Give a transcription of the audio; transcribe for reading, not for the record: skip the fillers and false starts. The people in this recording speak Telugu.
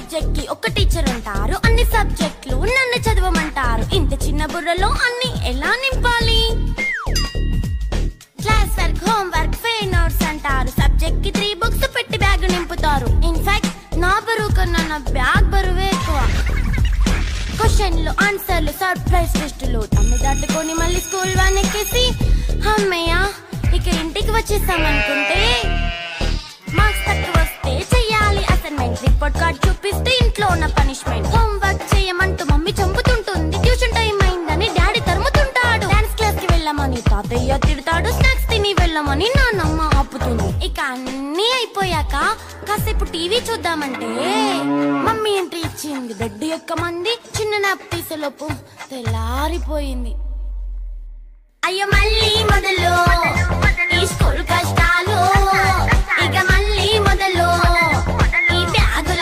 సబ్జెక్ట్ కి ఒక టీచర్ ఉంటారు, అన్ని సబ్జెక్టులు నన్ను చదవమంటారు. ఇంత చిన్న బుర్రలో అన్ని ఎలా నింపాలి? Class work, home work, fair notes అంటారు. సబ్జెక్ట్ కి 3 బుక్స్ పెట్టి బ్యాగ్ నింపుతారు. ఇన్ఫాక్ట్ నా బరువు కన్నా నా బ్యాగ్ బరువే ఎక్కువ. క్వశ్చన్లు, ఆన్సర్లు, సర్ప్రైజ్ టెస్టులు తమ్మి దాటుకొని మళ్ళీ స్కూల్ వ్యాన్ ఎక్కేసి అమ్మయ్య ఇక ఇంటికి వచ్చేసామనుకుంటే మార్క్స్ తక్కువ వస్తే చెయ్యాలి అసైన్మెంట్. రిపోర్ట్ కార్డ్ చూపిస్తే ఇంట్లో ఉన్న పనిష్మెంట్. హోమ్ వర్క్ చేయమంటూ మమ్మీ చంపుతుంటుంది. ట్యూషన్ టైం అయిందని డాడీ తరుముతుంటాడు. డాన్స్ క్లాస్ కి వెళ్ళమని తాతయ్య తిడతాడు. స్నాక్స్ తిని వెళ్ళమని నాన్నమ్మ ఆపుతుంది. ఇక అన్నీ అయిపోయాక కాసేపు టీవీ చూద్దామంటే మమ్మీ ఎంట్రీ ఇచ్చింది. బెడ్ ఎక్కమంది. చిన్న నాప్ తీసేలోపు తెల్లారిపోయింది. అయ్యో మళ్ళీ మొదలు